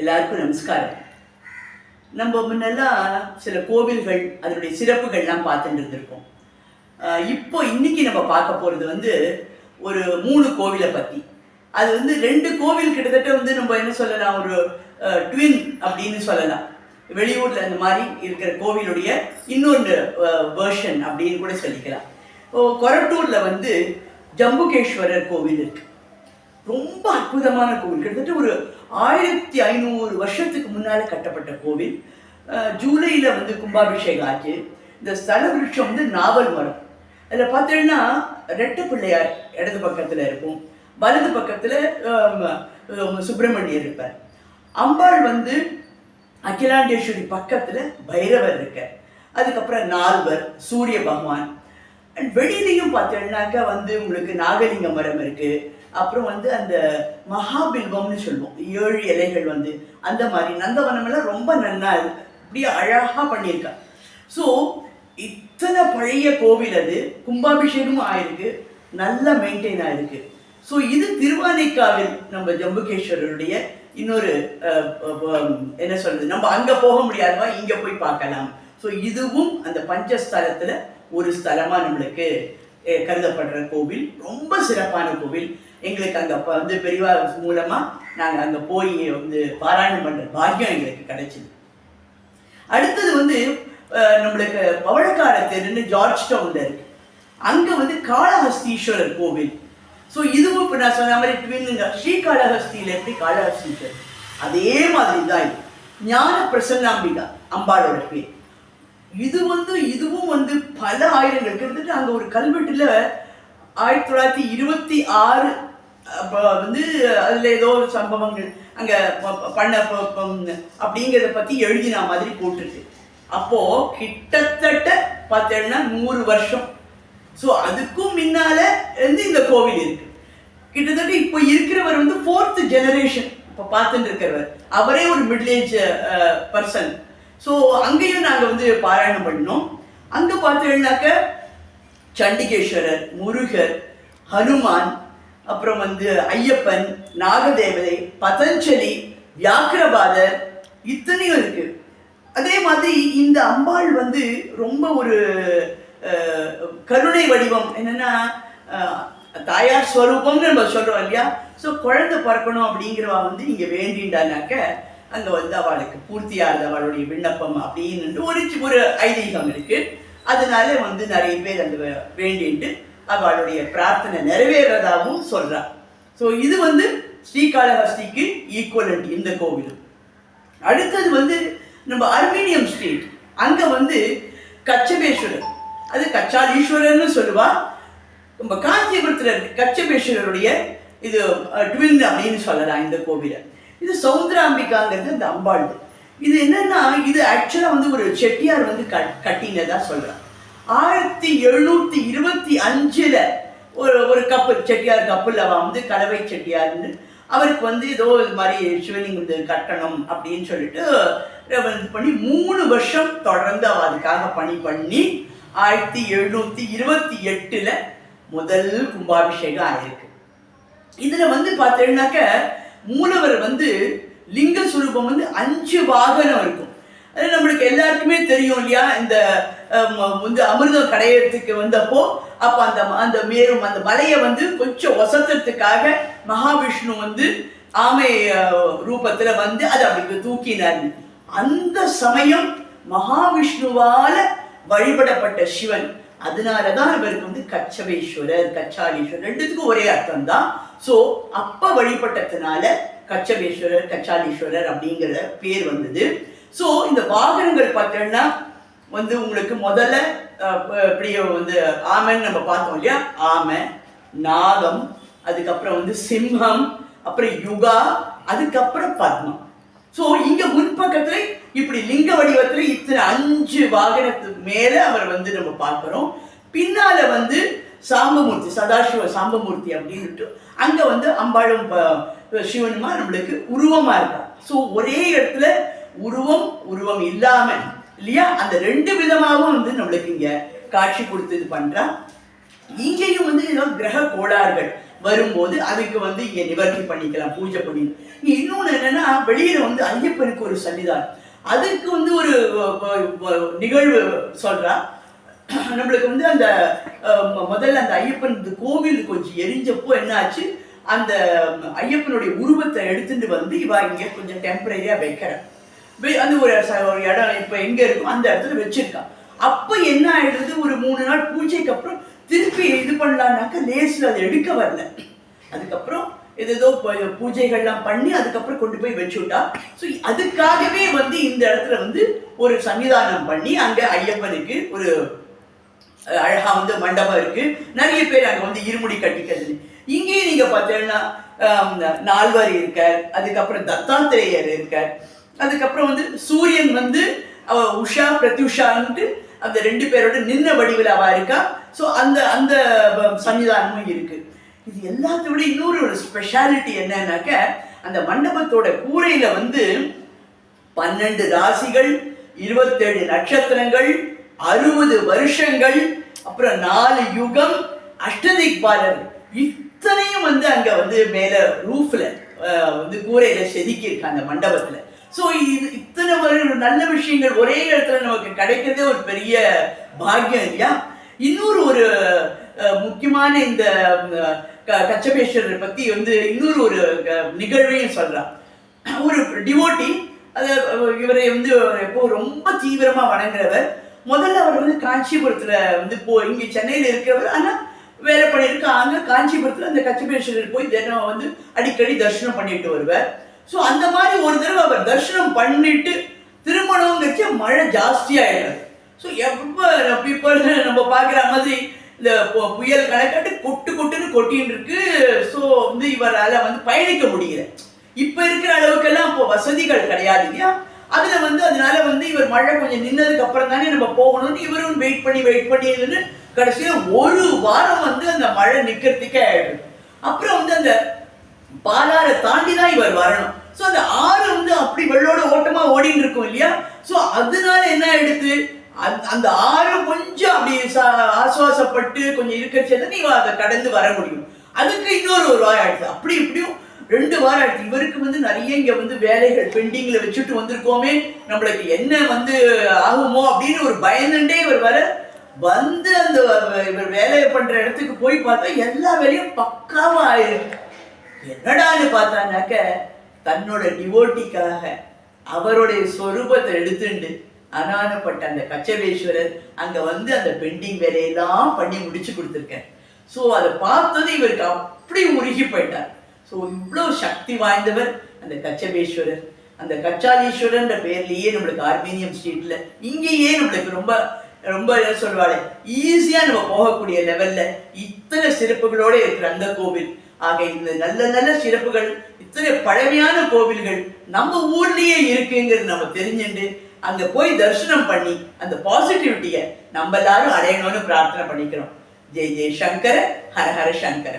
எல்லாருக்கும் நமஸ்காரம். நம்ம முன்னெல்லாம் சில கோவில்கள் அதனுடைய சிறப்புகள்லாம் பார்த்துட்டு இருந்திருக்கோம். இன்னைக்கு நம்ம பார்க்க போகிறது ஒரு 3 கோவிலை பற்றி. அது 2 கோவில் கிட்டத்தட்ட நம்ம என்ன சொல்லலாம், ஒரு ட்வின் அப்படின்னு சொல்லலாம். வெளியூரில் அந்த மாதிரி இருக்கிற கோவிலுடைய இன்னொன்று வேர்ஷன் அப்படின்னு கூட சொல்லிக்கலாம். கொரட்டூரில் ஜம்புகேஸ்வரர் கோவில் இருக்கு. ரொம்ப அற்புதமான கோவில். கிட்டத்தட்ட ஒரு 1500 வருஷத்துக்கு முன்னால் கட்டப்பட்ட கோவில். ஜூலையில் கும்பாபிஷேகம் ஆச்சு. இந்த ஸ்தல விருட்சம் நாவல் மரம். அதில் பார்த்தீங்கன்னா ரெட்டை பிள்ளையார் இடது பக்கத்தில் இருக்கும், வலது பக்கத்தில் சுப்பிரமணியர் இருப்பார். அம்பாள் அகிலாண்டேஸ்வரி பக்கத்தில் பைரவர் இருக்கார். அதுக்கப்புறம் நால்வர், சூரிய பகவான். அண்ட் வெளியிலையும் பார்த்தீங்கன்னாக்கா உங்களுக்கு நாகலிங்க மரம் இருக்கு. அப்புறம் அந்த மகாபில்வம்னு சொல்லுவோம், 7 இலைகள் அந்த மாதிரி. நந்தவனமெல்லாம் ரொம்ப நல்லா அப்படியே அழகாக பண்ணியிருக்கா. ஸோ இத்தனை பழைய கோவில், அது கும்பாபிஷேகமும் ஆயிருக்கு, நல்லா மெயின்டைன் ஆயிருக்கு. ஸோ இது திருவானைக்காவில் நம்ம ஜம்புகேஸ்வரருடைய இன்னொரு என்ன சொல்றது, நம்ம அங்கே போக முடியாதவா இங்கே போய் பார்க்கலாம். ஸோ இதுவும் அந்த பஞ்சஸ்தலத்தில் ஒரு ஸ்தலமாக நம்மளுக்கு கருதப்படுற கோவில். ரொம்ப சிறப்பான கோவில். எங்களுக்கு அங்கே பெரியவா மூலமாக நாங்கள் அங்கே போய் பாராயணம் பண்ணுற பாக்கியம் எங்களுக்கு கிடைச்சிது. அடுத்தது நம்மளுக்கு பவழக்கார தெருன்னு ஜார்ஜ் டவுனில் இருக்கு. அங்கே காளஹஸ்தீஸ்வரர் கோவில். ஸோ இதுவும் இப்போ நான் சொன்ன மாதிரி ட்வின்னுங்க. ஸ்ரீகாளஹஸ்தியில் எப்படி காளஹஸ்தீஸ்வரர், அதே மாதிரி தான் இது. ஞான பிரசன்னாம்பிகா அம்பாளோட பேர். இதுவும் பல ஆயிரங்கள் கிட்டத்தட்ட. அங்கே ஒரு கல்வெட்டில் 1926 அதில் ஏதோ சம்பவங்கள் அங்கே பண்ண அப்படிங்கிறத பற்றி எழுதின மாதிரி போட்டிருக்கு. அப்போது கிட்டத்தட்ட பார்த்தீங்கன்னா 100 வருஷம். ஸோ அதுக்கும் முன்னால இந்த கோவில் இருக்கு. கிட்டத்தட்ட இப்போ இருக்கிறவர் 4th ஜெனரேஷன் இப்போ பார்த்துட்டு இருக்கிறவர். அவரே ஒரு மிடில் ஏஜ் பர்சன். ஸோ அங்கேயும் நாங்கள் பாராயணம் பண்ணோம். அங்கே பார்த்தீங்கன்னாக்க சண்டிகேஸ்வரர், முருகர், ஹனுமான், அப்புறம் ஐயப்பன், நாகதேவதை, பதஞ்சலி, வியாக்கிரபாதர், இத்தனையும் இருக்கு. அதே மாதிரி இந்த அம்பாள் ரொம்ப ஒரு கருணை வடிவம். என்னன்னா தாயார் ஸ்வரூபம்னு நம்ம சொல்றோம் இல்லையா. ஸோ குழந்தை பிறக்கணும் அப்படிங்கிறவா இங்கே வேண்டிண்டானாக்க அங்கே அவளுக்கு பூர்த்தியாகுது அவளுடைய விண்ணப்பம் அப்படின்னு ஒரு ஐதீகம் இருக்கு. அதனால நிறைய பேர் அந்த வேண்டிட்டு அவளுடைய பிரார்த்தனை நிறைவேறதாகவும் சொல்றா. ஸோ இது ஸ்ரீகாளஹஸ்திக்கு ஈக்குவலண்ட் இந்த கோவில். அடுத்தது நம்ம அர்மீனியம் ஸ்ட்ரீட். அங்கே கச்சபேஸ்வரர், அது கச்சாலீஸ்வரர்னு சொல்லுவா. நம்ம காஞ்சிபுரத்தில் இருக்கு கச்சபேஸ்வரருடைய இது ட்வின் அப்படின்னு சொல்லலாம் இந்த கோவிலை. இது சௌந்தராம்பிகாங்கிறது இந்த அம்பாள். இது என்னன்னா, இது ஆக்சுவலாக ஒரு செட்டியார் கட்டினதா சொல்றான். 1725 ஒரு கப்பல், செட்டியார் கப்பல். அவ கலவை செட்டியார்னு அவருக்கு ஏதோ இது மாதிரி சிவலிங்கம் கட்டணும் அப்படின்னு சொல்லிட்டு பண்ணி 3 வருஷம் தொடர்ந்து அவ அதுக்காக பணி பண்ணி 1728 முதல் கும்பாபிஷேகம் ஆயிருக்கு. இதுல பார்த்தீங்கன்னாக்க மூலவர் லிங்க சுரூபம் 5 வாகனம் இருக்கும். அது நம்மளுக்கு எல்லாருக்குமே தெரியும் இல்லையா. இந்த அமிர்தம் கடையறதுக்கு வந்தப்போ அப்போ அந்த மேரும் அந்த மலையை கொஞ்சம் ஒசத்துறதுக்காக மகாவிஷ்ணு ஆமை ரூபத்துல அதை அப்படி தூக்கினார். அந்த சமயம் மகாவிஷ்ணுவால வழிபடப்பட்ட சிவன். அதனாலதான் இவருக்கு கச்சபேஸ்வரர், கச்சாலீஸ்வரர் ரெண்டுத்துக்கும் ஒரே அர்த்தம் தான். ஸோ அப்ப வழிபட்டதுனால கச்சபேஸ்வரர், கச்சாலீஸ்வரர் அப்படிங்கிற பேர் வந்தது. ஸோ இந்த வாகனங்கள் பார்த்தீங்கன்னா உங்களுக்கு முதல்ல இப்படியே ஆமைன்னு நம்ம பார்த்தோம் இல்லையா. ஆமை, நாகம், அதுக்கப்புறம் சிம்ஹம், அப்புறம் யுகா, அதுக்கப்புறம் பத்மம். ஸோ இங்க முன்பக்கத்துல இப்படி லிங்க வடிவத்துல இத்தனை 5 வாகனத்துக்கு மேல அவர் நம்ம பார்க்கிறோம். பின்னால சாம்பமூர்த்தி, சதாசிவ சாம்பமூர்த்தி அப்படின்ட்டு அங்க அம்பாளும் சிவனுமா நம்மளுக்கு உருவமா இருக்கா. ஸோ ஒரே இடத்துல உருவம் இல்லாம இல்லையா, அந்த 2 விதமாகவும் நம்மளுக்கு இங்க காட்சி கொடுத்து இது பண்றா. இங்கேயும் ஏதோ கிரக கோளாறுகள் வரும்போது அதுக்கு இங்கே நிவர்த்தி பண்ணிக்கலாம், பூஜை பண்ணி. இன்னொன்று என்னன்னா, வெளியில வந்து ஐயப்பனுக்கு ஒரு சன்னிதானம், அதுக்கு வந்து ஒரு நிகழ்வு சொல்றா. நம்மளுக்கு வந்து அந்த முதல்ல அந்த ஐயப்பன் கோவில் கொஞ்சம் எரிஞ்சப்போ என்ன ஆச்சு, அந்த ஐயப்பனுடைய உருவத்தை எடுத்துட்டு வந்து இவா இங்க கொஞ்சம் டெம்பரரியா வைக்கிறேன். அந்த ஒரு இடம் இப்ப எங்க இருக்கும் அந்த இடத்துல வச்சிருக்கான். அப்ப என்ன ஆயிடுறது, ஒரு 3 நாள் பூஜைக்கு அப்புறம் திருப்பி இது பண்ணலான்னாக்க லேஸ்ல அதை எடுக்க வரல. அதுக்கப்புறம் ஏதோ பூஜைகள்லாம் பண்ணி அதுக்கப்புறம் கொண்டு போய் வச்சுட்டா. ஸோ அதுக்காகவே வந்து இந்த இடத்துல வந்து ஒரு சன்னிதானம் பண்ணி அங்க ஐயப்பனுக்கு ஒரு அழகா வந்து மண்டபம் இருக்கு. நிறைய பேர் அங்க வந்து இருமுடி கட்டிக்கிறது. இங்கேயும் நீங்க பார்த்தீங்கன்னா நால்வர் இருக்கார், அதுக்கப்புறம் தத்தாத்திரேயர் இருக்கார், அதுக்கப்புறம் வந்து சூரியன் வந்து உஷா பிரத்யுஷான்ட்டு அந்த 2 பேரோட நின்ன வடிவில் அவா இருக்கா. ஸோ அந்த அந்த சன்னிதானமும் இருக்கு. இது எல்லாத்த விட இன்னொரு ஒரு ஸ்பெஷாலிட்டி என்னன்னாக்க, அந்த மண்டபத்தோட கூரையில வந்து 12 ராசிகள், 27 நட்சத்திரங்கள், 60 வருஷங்கள், அப்புறம் 4 யுகம், அஷ்டதிக்பாலர் இத்தனையும் வந்து அங்க வந்து மேல ரூஃப்ல வந்து கூரையில செதுக்கி இருக்கு அந்த மண்டபத்துல. ஸோ இது இத்தனை நல்ல விஷயங்கள் ஒரே இடத்துல நமக்கு கிடைக்கிறதே ஒரு பெரிய பாக்கியம் இல்லையா. இன்னொரு ஒரு முக்கியமான இந்த கச்சபேஸ்வரரை பத்தி வந்து இன்னொரு ஒரு நிகழ்வையும் சொல்றான். ஒரு டிவோட்டி இவரை வந்து எப்போ ரொம்ப தீவிரமா வணங்குறவர். முதல்ல அவர் வந்து காஞ்சிபுரத்துல வந்து இங்க சென்னையில இருக்கிறவர், ஆனா வேலை பண்ணியிருக்காங்க காஞ்சிபுரத்துல அந்த கச்சபேஸ்வரர் போய் தினம் வந்து அடிக்கடி தரிசனம் பண்ணிட்டு வருவார். ஸோ அந்த மாதிரி ஒரு தடவை அவர் தரிசனம் பண்ணிட்டு திருமணங்கிறச்ச மழை ஜாஸ்தியாயிடுறது. ஸோ எப்போ நம்ம பார்க்குற மாதிரி இந்த புயல் கணக்காட்டு கொட்டுன்னு கொட்டின்னு இருக்கு. ஸோ வந்து இவரால் வந்து பயணிக்க முடியல. இப்போ இருக்கிற அளவுக்கெல்லாம் இப்போ வசதிகள் கிடையாது இல்லையா. அதில் வந்து அதனால வந்து இவர் மழை கொஞ்சம் நின்னதுக்கு அப்புறம் தானே நம்ம போகணும்னு இவரும் வெயிட் பண்ணி கடைசியில் 1 வாரம் வந்து அந்த மழை நிற்கிறதுக்கே ஆயிடுது. அப்புறம் வந்து அந்த பாலாரை தாண்டி தான் இவர் வரணும். ஸோ அந்த ஆறு வந்து அப்படி வெள்ளோட ஓட்டமா ஓடின்னு இருக்கும் இல்லையா. ஸோ அதனால என்ன ஆயிடுது, அந்த ஆறு கொஞ்சம் அப்படி ஆசுவாசப்பட்டு கொஞ்சம் இருக்கிறது நீ அதை கடந்து வர முடியும். அதுக்கு இன்னொரு 1 வாரம் ஆயிடுச்சு. அப்படி இப்படியும் 2 வாரம் ஆயிடுச்சு. இவருக்கு வந்து நிறைய இங்க வந்து வேலைகள் பெண்டிங்ல வச்சுட்டு வந்திருக்கோமே, நம்மளுக்கு என்ன வந்து ஆகுமோ அப்படின்னு ஒரு பயந்துட்டே இவர் வர வந்து அந்த இவர் வேலையை பண்ற இடத்துக்கு போய் பார்த்தா எல்லா வேலையும் பக்காவா ஆயிருக்கு. என்னடான்னு பார்த்தானாக்க, தன்னோட டிவோட்டிக்காக அவருடைய சொரூபத்தை எடுத்துண்டு அனானப்பட்ட அந்த கச்சபேஸ்வரர் அங்க வந்து அந்த பெண்டிங் வேலையெல்லாம் பண்ணி முடிச்சு கொடுத்துருக்கார். ஸோ அதை பார்த்தது இவருக்கு அப்படி உருகி போயிட்டார். ஸோ இவ்வளவு சக்தி வாய்ந்தவர் அந்த கச்சபேஸ்வரர். அந்த கச்சாலீஸ்வரன்ற பேர்லயே நம்மளுக்கு ஆர்மீனியம் ஸ்ட்ரீட்ல இங்கேயே நம்மளுக்கு ரொம்ப ரொம்ப சொல்வாள் ஈஸியா நம்ம போகக்கூடிய லெவல்ல இத்தனை சிறப்புகளோட இருக்கிற அந்த கோவில். ஆக இந்த நல்ல நல்ல சிறப்புகள், இத்தனை பழமையான கோவில்கள் நம்ம ஊர்லயே இருக்குங்கிறது நம்ம தெரிஞ்சுட்டு அங்க போய் தரிசனம் பண்ணி அந்த பாசிட்டிவிட்டியை நம்ம எல்லாரும் அடையணும்னு பிரார்த்தனை பண்ணிக்கிறோம். ஜெய் ஜெய் சங்கர, ஹர ஹர சங்கர.